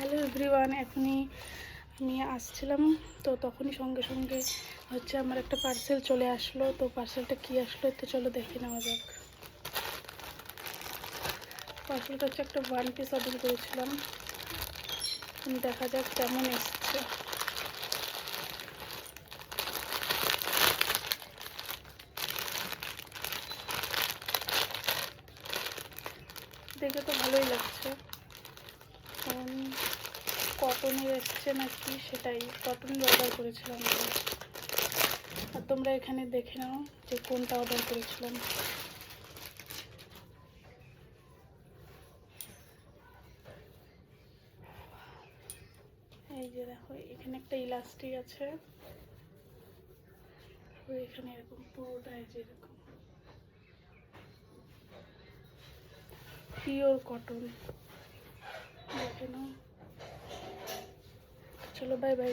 Hello everyone, এখনই আমি আসছিলাম তো তখনই সঙ্গে সঙ্গে হচ্ছে আমার একটা পার্সেল চলে আসলো। তো পার্সেলটা কি আসলো তো চলো দেখে নেওয়া যাক। পার্সেলটা হচ্ছে একটা ওয়ান পিস অর্ডার করেছিলাম, দেখা যাক কেমন এসছে। দেখে তো ভালোই লাগছে, কারণ কটনের এসছে নাকি সেটাই, কটনের অর্ডার করেছিলাম আমি। আর তোমরা এখানে দেখে নাও যে কোনটা অর্ডার করেছিলাম। এই যে দেখো, এখানে একটা ইলাস্টিক আছে, এখানে এরকম পুরোটা এই যে এরকম পিওর কটন, দেখে নাও। চলো বাই বাই।